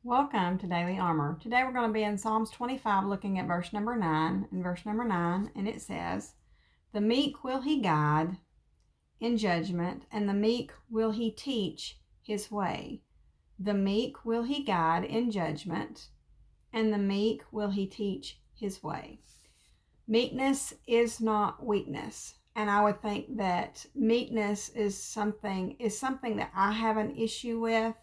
Welcome to Daily Armor. Today we're going to be in Psalms 25 looking at verse number 9. In verse number 9, and it says, "The meek will he guide in judgment, and the meek will he teach his way. The meek will he guide in judgment, and the meek will he teach his way." Meekness is not weakness. And I would think that meekness is something that I have an issue with.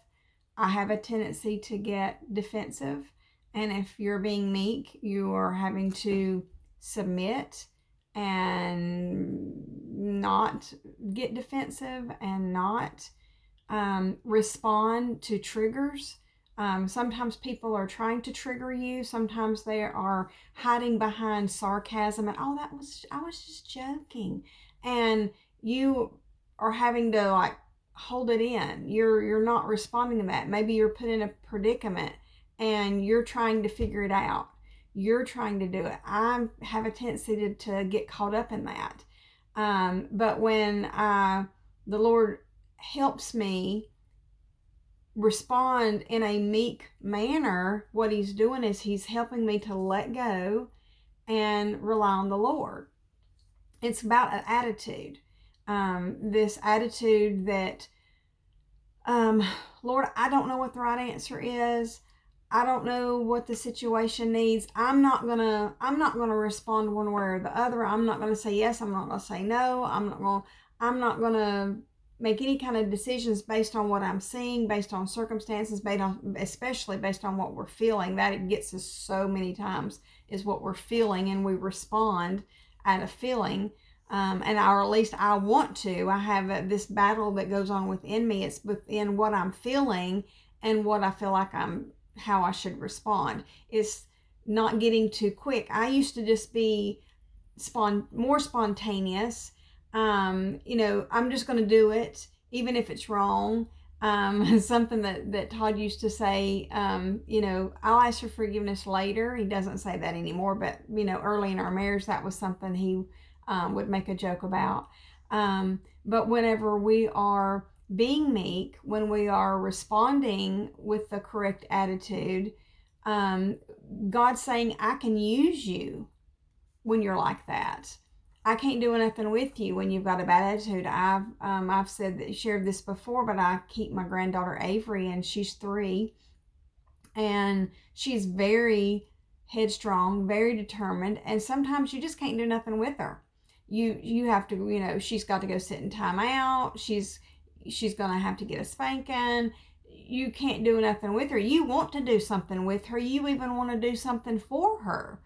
I have a tendency to get defensive. And if you're being meek, you are having to submit and not get defensive and not respond to triggers. Sometimes people are trying to trigger you. Sometimes they are hiding behind sarcasm and, "Oh, I was just joking." And you are having to hold it in. You're not responding to that. Maybe you're put in a predicament and you're trying to figure it out. You're trying to do it. I have a tendency to get caught up in that. But when the Lord helps me respond in a meek manner, what he's doing is he's helping me to let go and rely on the Lord. It's about an attitude. This attitude that, Lord, I don't know what the right answer is. I don't know what the situation needs. I'm not gonna respond one way or the other. I'm not gonna say yes. I'm not gonna say no. I'm not gonna make any kind of decisions based on what I'm seeing, based on circumstances, especially based on what we're feeling. That it gets us so many times is what we're feeling, and we respond out of feeling. Or at least I want to. I have this battle that goes on within me. It's within what I'm feeling and what I feel like how I should respond. It's not getting too quick. I used to just be more spontaneous. I'm just going to do it, even if it's wrong. Something that Todd used to say, I'll ask for forgiveness later. He doesn't say that anymore, but, early in our marriage, that was something he would make a joke about. But whenever we are being meek, when we are responding with the correct attitude, God's saying, "I can use you when you're like that. I can't do nothing with you when you've got a bad attitude." I've shared this before, but I keep my granddaughter Avery, and she's 3, and she's very headstrong, very determined, and sometimes you just can't do nothing with her. You have to, she's got to go sit in timeout. She's gonna have to get a spanking. You can't do nothing with her. You want to do something with her. You even want to do something for her.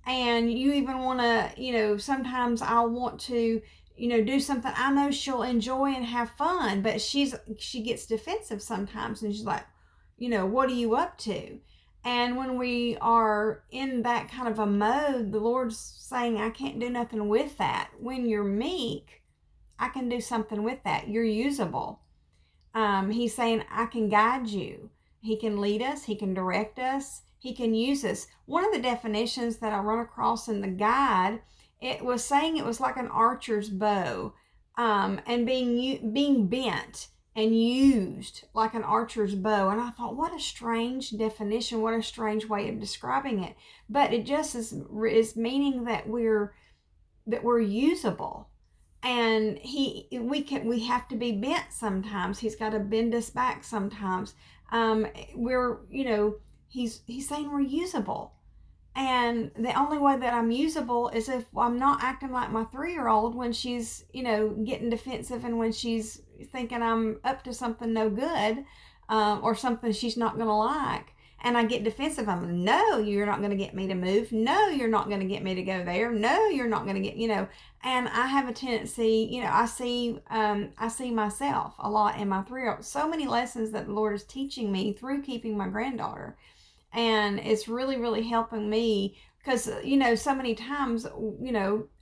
And you even want to, sometimes I want to, do something I know she'll enjoy and have fun, but she gets defensive sometimes, and she's like, "What are you up to?" And when we are in that kind of a mode, the Lord's saying, "I can't do nothing with that." When you're meek, I can do something with that. You're usable. He's saying, "I can guide you." He can lead us. He can direct us. He can use us. One of the definitions that I run across in the guide, it was saying it was like an archer's bow, and being bent and used like an archer's bow. And I thought, what a strange definition, what a strange way of describing it. But it just is meaning that we're usable. And we have to be bent sometimes. He's got to bend us back sometimes. He's saying we're usable. And the only way that I'm usable is if I'm not acting like my 3-year-old when she's, getting defensive, and when she's thinking I'm up to something no good, or something she's not going to like. And I get defensive. I'm like, "No, you're not going to get me to move. No, you're not going to get me to go there. No, you're not going to get, And I have a tendency, I see myself a lot in my 3-year-old. So many lessons that the Lord is teaching me through keeping my granddaughter. And it's really, really helping me because, so many times,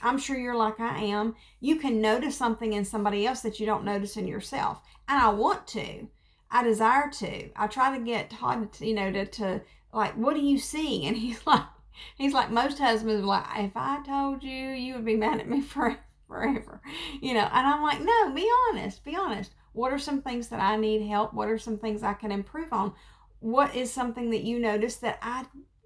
I'm sure you're like I am. You can notice something in somebody else that you don't notice in yourself. And I want to. I desire to. I try to get Todd, to like, "What do you see?" And he's like most husbands are like, "If I told you, you would be mad at me forever. And I'm like, "No, be honest. What are some things that I need help? What are some things I can improve on? what is something that you notice that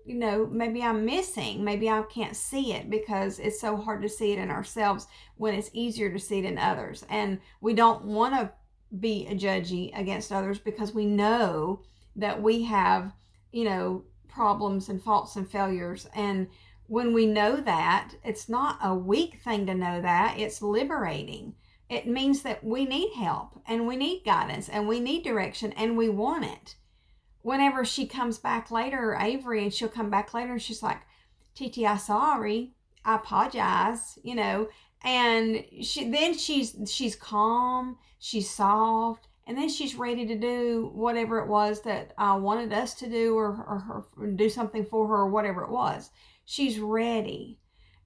maybe I'm missing? Maybe I can't see it because it's so hard to see it in ourselves when it's easier to see it in others. And we don't want to be a judgy against others because we know that we have, problems and faults and failures. And when we know that, it's not a weak thing to know that, it's liberating. It means that we need help and we need guidance and we need direction and we want it. Whenever she comes back later, Avery, and she'll come back later and she's like, TT, I'm sorry. I apologize, and she's calm, she's soft, and then she's ready to do whatever it was that I wanted us to do or do something for her or whatever it was. She's ready.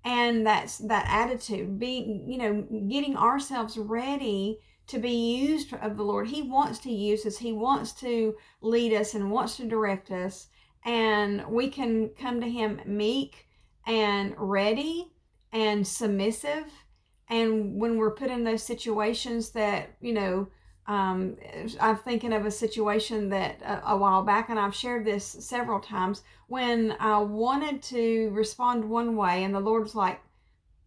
And that's that attitude, being, getting ourselves ready to be used of the Lord. He wants to use us. He wants to lead us and wants to direct us. And we can come to Him meek and ready and submissive. And when we're put in those situations that, I'm thinking of a situation that a while back, and I've shared this several times, when I wanted to respond one way and the Lord's like,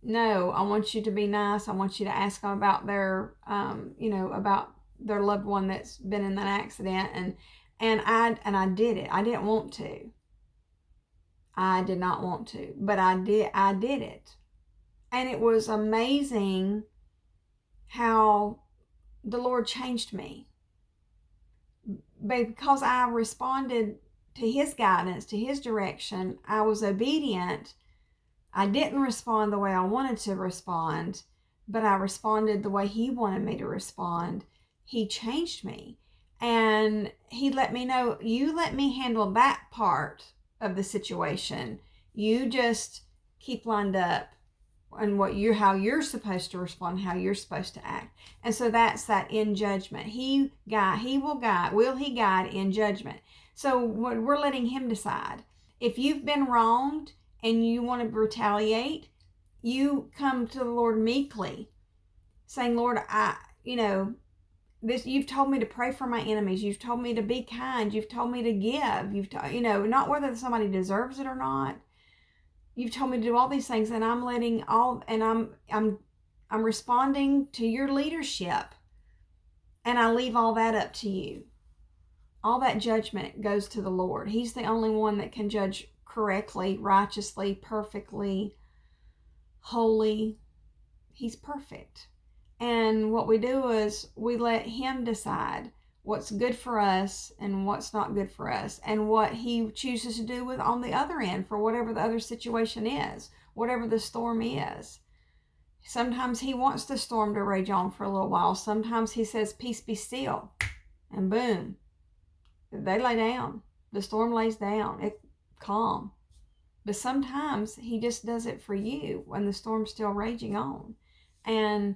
no, I want you to be nice. I want you to ask them about their, about their loved one that's been in that accident. And I did it. I didn't want to. I did not want to, but I did it. And it was amazing how the Lord changed me. Because I responded to His guidance, to His direction, I was obedient. I didn't respond the way I wanted to respond, but I responded the way He wanted me to respond. He changed me. And He let me know, you let me handle that part of the situation. You just keep lined up and how you're supposed to respond, how you're supposed to act. And so that's that in judgment. He will guide in judgment. So we're letting Him decide. If you've been wronged and you want to retaliate, you come to the Lord meekly, saying, Lord, you've told me to pray for my enemies. You've told me to be kind. You've told me to give. Not whether somebody deserves it or not. You've told me to do all these things, and I'm responding to your leadership, and I leave all that up to you. All that judgment goes to the Lord. He's the only one that can judge correctly, righteously, perfectly, holy. He's perfect. And what we do is we let Him decide what's good for us and what's not good for us, and what He chooses to do with on the other end for whatever the other situation is, whatever the storm is. Sometimes He wants the storm to rage on for a little while. Sometimes He says, peace be still, and boom, they lay down. The storm lays down. It's calm. But sometimes He just does it for you when the storm's still raging on. And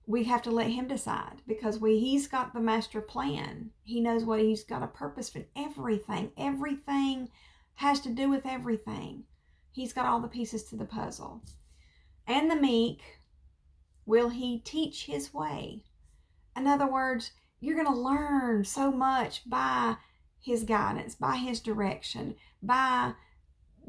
we have to let Him decide, because He's got the master plan. He knows what He's got a purpose for everything. Everything has to do with everything. He's got all the pieces to the puzzle. And the meek, will He teach His way? In other words, you're going to learn so much by His guidance, by His direction, by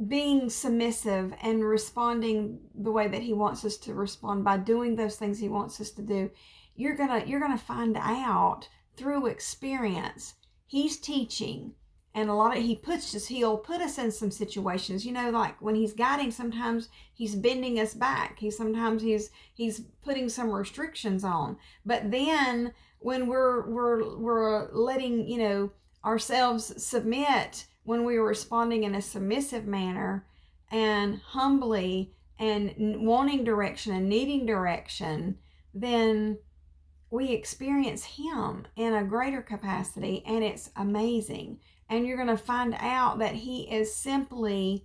being submissive and responding the way that He wants us to respond, by doing those things He wants us to do. You're gonna find out through experience. He's teaching, and He'll put us in some situations. Like when He's guiding, sometimes He's bending us back. Sometimes He's putting some restrictions on. But then when we're letting ourselves submit, when we are responding in a submissive manner and humbly and wanting direction and needing direction, then we experience Him in a greater capacity, and it's amazing. And you're going to find out that He is simply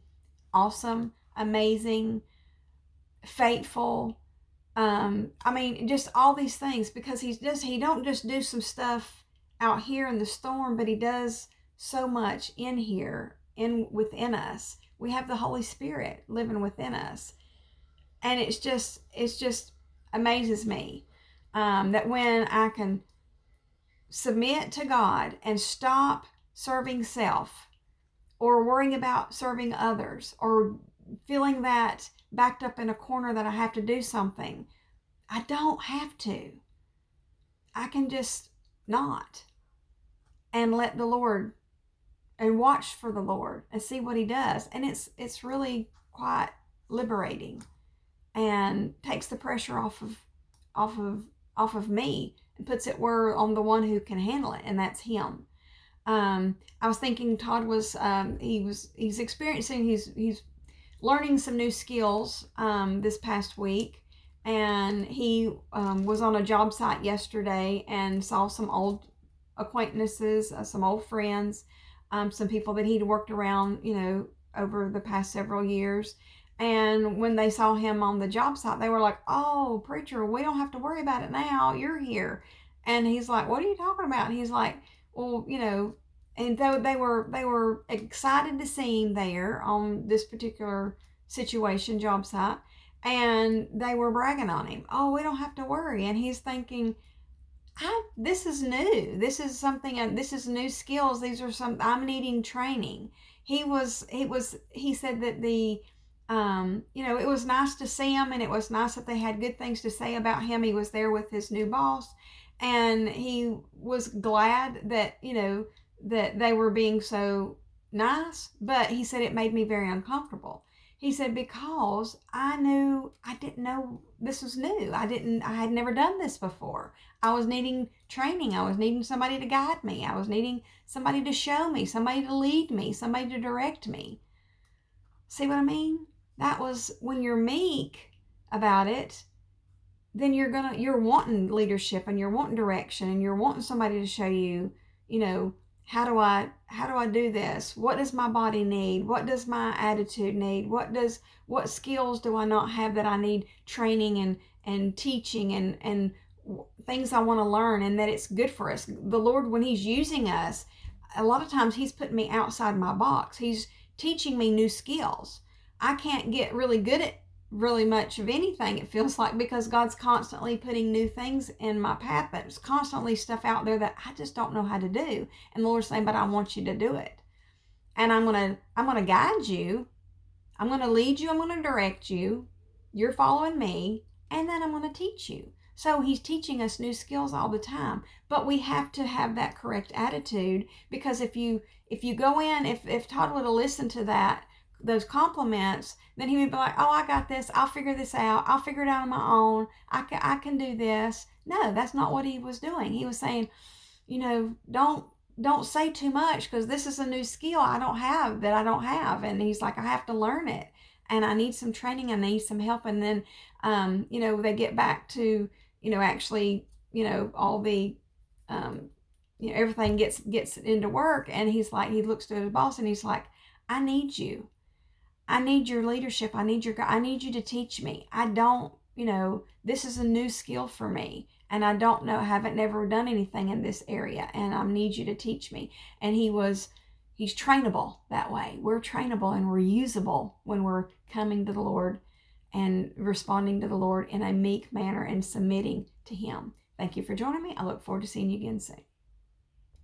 awesome, amazing, faithful. Just all these things, because He don't just do some stuff out here in the storm, but He does so much in here, within us. We have the Holy Spirit living within us, and it just amazes me that when I can submit to God and stop serving self, or worrying about serving others, or feeling that backed up in a corner that I have to do something. I don't have to. I can just not, and let the Lord, and watch for the Lord and see what he does. And it's really quite liberating, and takes the pressure off of off of me, and puts it where on the one who can handle it, and that's him. I was thinking Todd was he's experiencing, he's learning some new skills this past week, and he was on a job site yesterday and saw some old acquaintances, some old friends, some people that he'd worked around, over the past several years. And when they saw him on the job site, they were like, "Oh, preacher, we don't have to worry about it now. You're here." And he's like, "What are you talking about?" And he's like, "Well, and though they were excited to see him there on this particular situation, job site, and they were bragging on him. Oh, we don't have to worry." And he's thinking, this is new. This is something. This is new skills. These are some. I'm needing training. He said that it was nice to see him, and it was nice that they had good things to say about him. He was there with his new boss, and he was glad that, that they were being so nice, but he said it made me very uncomfortable. He said, because I didn't know this was new. I had never done this before. I was needing training. I was needing somebody to guide me. I was needing somebody to show me, somebody to lead me, somebody to direct me. See what I mean? That was, when you're meek about it, then you're wanting leadership, and you're wanting direction, and you're wanting somebody to show you, how do I do this? What does my body need? What does my attitude need? What skills do I not have that I need training and teaching and things I want to learn, and that it's good for us. The Lord, when he's using us, a lot of times he's putting me outside my box. He's teaching me new skills. I can't get really good at really much of anything, it feels like, because God's constantly putting new things in my path. There's constantly stuff out there that I just don't know how to do, and the Lord's saying, but I want you to do it, and I'm gonna guide you, I'm gonna lead you, I'm gonna direct you, you're following me, and then I'm gonna teach you. So he's teaching us new skills all the time, but we have to have that correct attitude, because if you go in, if Todd would have listened to those compliments, then he would be like, "Oh, I got this. I'll figure this out. I'll figure it out on my own. I can do this." No, that's not what he was doing. He was saying, don't say too much, because this is a new skill I don't have. And he's like, I have to learn it, and I need some training. I need some help. And then, they get back to, actually, all the, everything gets into work. And he's like, he looks to his boss, and he's like, "I need you. I need your leadership. I need you to teach me. I don't, this is a new skill for me, and I don't know, haven't never done anything in this area, and I need you to teach me." And he's trainable that way. We're trainable, and we're usable when we're coming to the Lord and responding to the Lord in a meek manner and submitting to him. Thank you for joining me. I look forward to seeing you again soon.